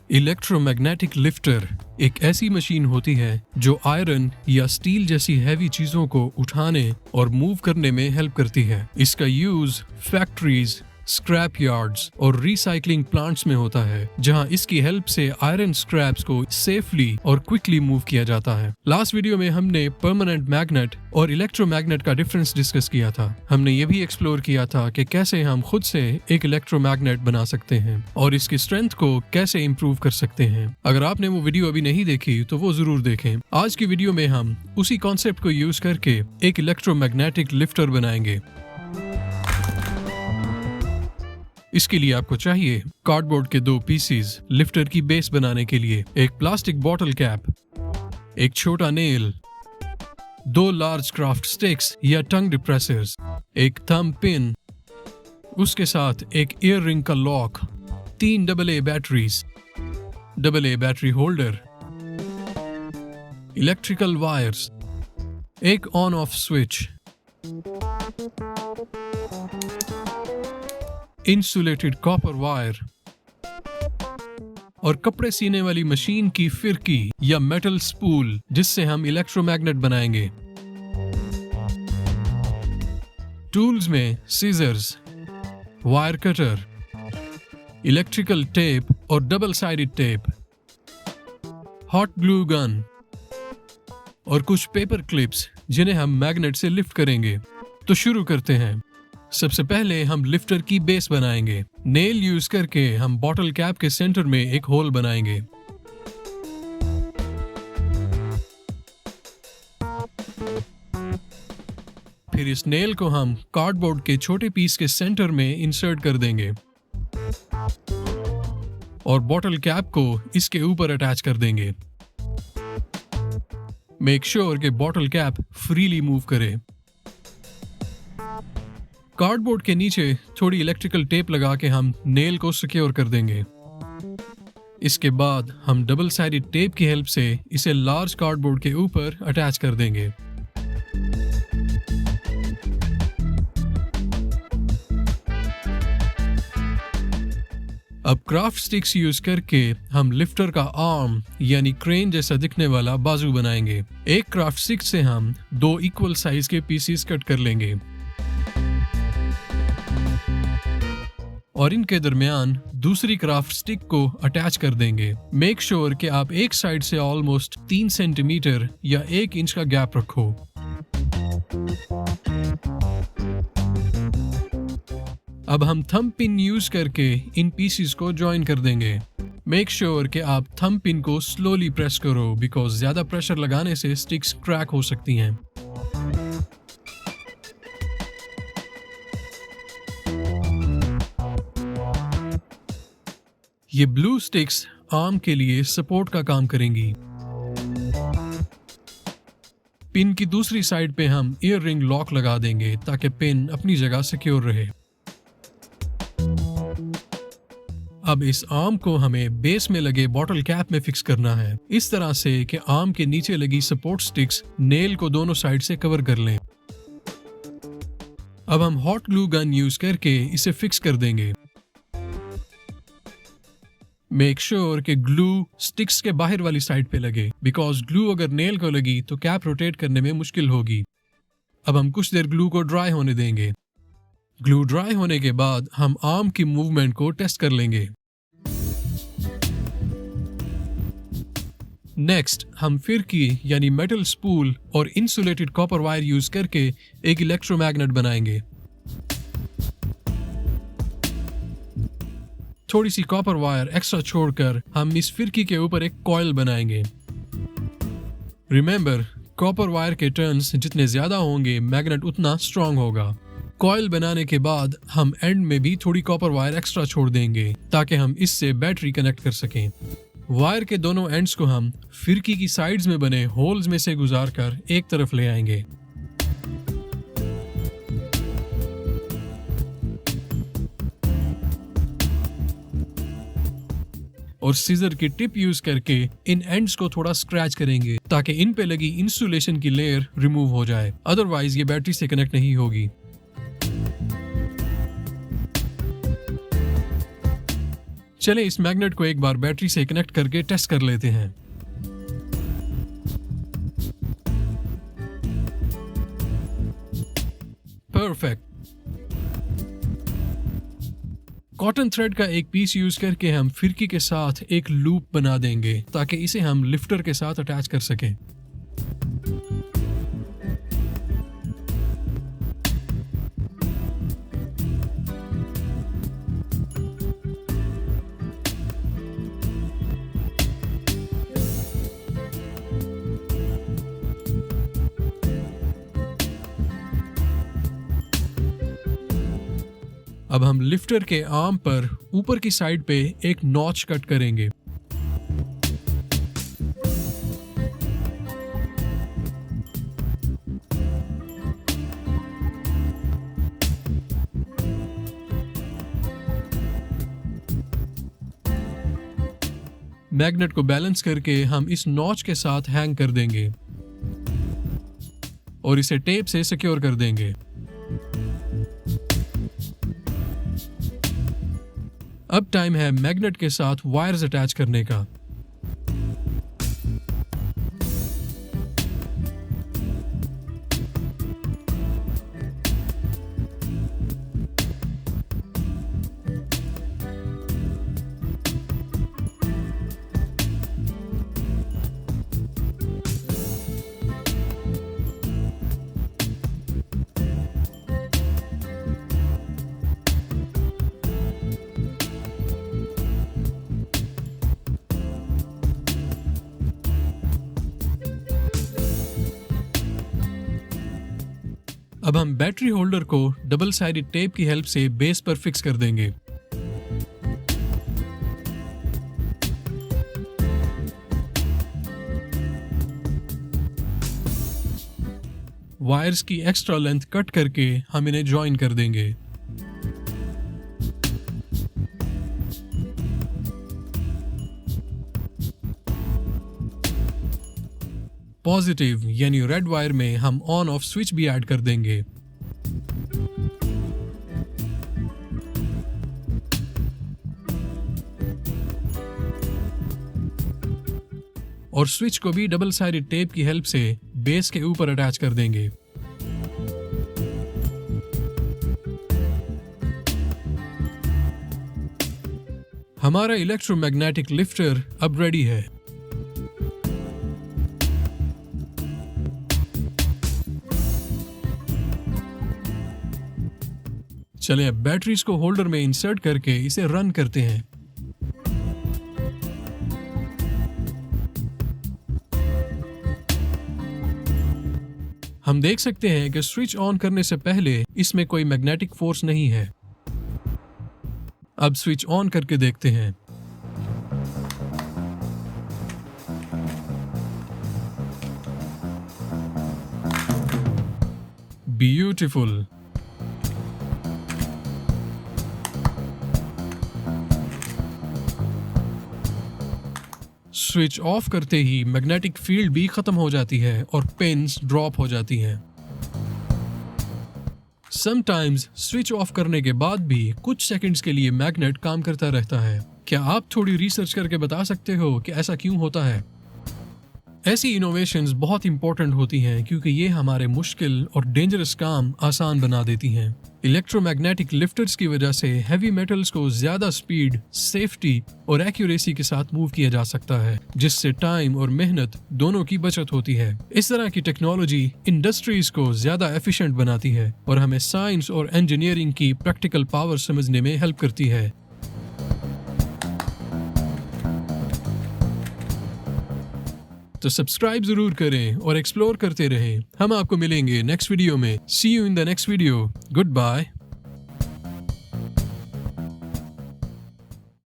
Electromagnetic lifter एक ऐसी machine होती है जो आयरन या स्टील जैसी हैवी चीजों को उठाने और मूव करने में हेल्प करती है। इसका यूज फैक्ट्रीज, स्क्रैप यार्ड्स और रिसाइकलिंग प्लांट्स में होता है, जहां इसकी हेल्प से आयरन स्क्रैप्स को सेफली और क्विकली मूव किया जाता है। लास्ट वीडियो में हमने परमानेंट मैग्नेट और इलेक्ट्रोमैग्नेट का डिफरेंस डिस्कस किया था। हमने ये भी एक्सप्लोर किया था कि कैसे हम खुद से एक इलेक्ट्रोमैग्नेट बना सकते हैं और इसकी स्ट्रेंथ को कैसे इम्प्रूव कर सकते हैं। अगर आपने वो वीडियो अभी नहीं देखी तो वो जरूर देखें। आज की वीडियो में हम उसी कॉन्सेप्ट को यूज करके एक इलेक्ट्रोमैग्नेटिक लिफ्टर बनाएंगे। इसके लिए आपको चाहिए कार्डबोर्ड के 2 पीसीज लिफ्टर की बेस बनाने के लिए, एक प्लास्टिक बॉटल कैप, एक छोटा नेल, 2 लार्ज क्राफ्ट स्टिक्स या टंग डिप्रेसर्स, एक थंब पिन, उसके साथ एक ईयर रिंग का lock, 3 AA batteries, AA battery holder, electrical wires, एक on off switch, insulated copper wire और कपड़े सीने वाली मशीन की फिरकी या मेटल स्पूल जिससे हम इलेक्ट्रोमैग्नेट बनाएंगे। टूल्स में scissors, wire cutter, electrical tape और double sided tape, hot glue gun और कुछ पेपर क्लिप्स जिन्हें हम मैग्नेट से लिफ्ट करेंगे। तो शुरू करते हैं। सबसे पहले हम लिफ्टर की बेस बनाएंगे। नेल यूज करके हम बॉटल कैप के सेंटर में एक होल बनाएंगे। फिर इस नेल को हम कार्डबोर्ड के छोटे पीस के सेंटर में इंसर्ट कर देंगे और बॉटल कैप को इसके ऊपर अटैच कर देंगे। मेक श्योर कि बॉटल कैप फ्रीली मूव करे। कार्डबोर्ड के नीचे थोड़ी इलेक्ट्रिकल टेप लगा के हम नेल को सिक्योर कर देंगे। इसके बाद हम डबल साइडेड टेप की हेल्प से इसे लार्ज कार्डबोर्ड के ऊपर अटैच कर देंगे। अब क्राफ्ट स्टिक्स यूज करके हम लिफ्टर का आर्म यानी क्रेन जैसा दिखने वाला बाजू बनाएंगे। एक क्राफ्ट स्टिक से हम 2 इक्वल साइज के पीसेस कट कर लेंगे और इनके दरमियान दूसरी क्राफ्ट स्टिक को अटैच कर देंगे। मेक श्योर कि आप एक साइड से ऑलमोस्ट 3 सेंटीमीटर या 1 इंच का गैप रखो। अब हम थंब पिन यूज करके इन पीसेस को ज्वाइन कर देंगे। मेक श्योर कि आप थंब पिन को स्लोली प्रेस करो बिकॉज ज्यादा प्रेशर लगाने से स्टिक्स क्रैक हो सकती हैं। ये ब्लू स्टिक्स आर्म के लिए सपोर्ट का काम करेंगी। पिन की दूसरी साइड पे हम ईयर रिंग लॉक लगा देंगे ताकि पिन अपनी जगह सिक्योर रहे। अब इस आर्म को हमें बेस में लगे बॉटल कैप में फिक्स करना है, इस तरह से कि आर्म के नीचे लगी सपोर्ट स्टिक्स नेल को दोनों साइड से कवर कर लें। अब हम हॉट ग्लू गन यूज करके इसे फिक्स कर देंगे। मेक श्योर कि ग्लू स्टिक्स के बाहर वाली साइड पे लगे बिकॉज ग्लू अगर नेल को लगी तो कैप रोटेट करने में मुश्किल होगी। अब हम कुछ देर ग्लू को ड्राई होने देंगे। ग्लू ड्राई होने के बाद हम आर्म की मूवमेंट को टेस्ट कर लेंगे। नेक्स्ट हम फिरकी यानी मेटल स्पूल और इंसुलेटेड कॉपर वायर यूज करके एक इलेक्ट्रोमैग्नेट बनाएंगे। थोड़ी सी कॉपर वायर एक्स्ट्रा छोड़कर हम इस फिरकी के ऊपर एक कॉइल बनाएंगे। रिमेंबर, कॉपर वायर के टर्न्स जितने ज्यादा होंगे मैग्नेट उतना स्ट्रांग होगा। कॉइल बनाने के बाद हम एंड में भी थोड़ी कॉपर वायर एक्स्ट्रा छोड़ देंगे ताकि हम इससे बैटरी कनेक्ट कर सकें। वायर के दोनों एंड्स को हम फिरकी की साइड्स में बने होल्स में से गुजार कर एक तरफ ले आएंगे। और सीजर की टिप यूज करके इन एंड्स को थोड़ा स्क्रैच करेंगे ताकि इन पे लगी इंसुलेशन की लेयर रिमूव हो जाए, अदरवाइज ये बैटरी से कनेक्ट नहीं होगी। चले इस मैग्नेट को एक बार बैटरी से कनेक्ट करके टेस्ट कर लेते हैं। परफेक्ट। कॉटन थ्रेड का एक पीस यूज करके हम फिरकी के साथ एक लूप बना देंगे ताकि इसे हम लिफ्टर के साथ अटैच कर सकें। अब हम लिफ्टर के आर्म पर ऊपर की साइड पे एक नॉच कट करेंगे। मैग्नेट को बैलेंस करके हम इस नॉच के साथ हैंग कर देंगे और इसे टेप से सिक्योर कर देंगे। अब टाइम है मैग्नेट के साथ वायर्स अटैच करने का। अब हम बैटरी होल्डर को डबल साइडेड टेप की हेल्प से बेस पर फिक्स कर देंगे। वायर्स की एक्स्ट्रा लेंथ कट करके हम इन्हें जॉइन कर देंगे। पॉजिटिव यानी रेड वायर में हम ऑन ऑफ स्विच भी ऐड कर देंगे। और स्विच को भी डबल साइडेड टेप की हेल्प से बेस के ऊपर अटैच कर देंगे। हमारा इलेक्ट्रोमैग्नेटिक लिफ्टर अब रेडी है। चलिए अब बैटरीज को होल्डर में इंसर्ट करके इसे रन करते हैं। हम देख सकते हैं कि स्विच ऑन करने से पहले इसमें कोई मैग्नेटिक फोर्स नहीं है। अब स्विच ऑन करके देखते हैं। ब्यूटीफुल। स्विच ऑफ करते ही मैग्नेटिक फील्ड भी खत्म हो जाती है और पिन्स ड्रॉप हो जाती हैं। समटाइम्स स्विच ऑफ करने के बाद भी कुछ सेकंड्स के लिए मैग्नेट काम करता रहता है। क्या आप थोड़ी रिसर्च करके बता सकते हो कि ऐसा क्यों होता है? ऐसी इनोवेशंस बहुत इंपॉर्टेंट होती हैं क्योंकि ये हमारे मुश्किल और डेंजरस काम आसान बना देती हैं। इलेक्ट्रोमैग्नेटिक लिफ्टर्स की वजह से हैवी मेटल्स को ज्यादा स्पीड, सेफ्टी और एक्यूरेसी के साथ मूव किया जा सकता है, जिससे टाइम और मेहनत दोनों की बचत होती है। इस तरह की टेक्नोलॉजी इंडस्ट्रीज को ज्यादा एफिशिएंट बनाती है और हमें साइंस और इंजीनियरिंग की प्रैक्टिकल पावर समझने में हेल्प करती है। तो सब्सक्राइब जरूर करें और एक्सप्लोर करते रहें। हम आपको मिलेंगे नेक्स्ट वीडियो में। See you in the next video. Good bye.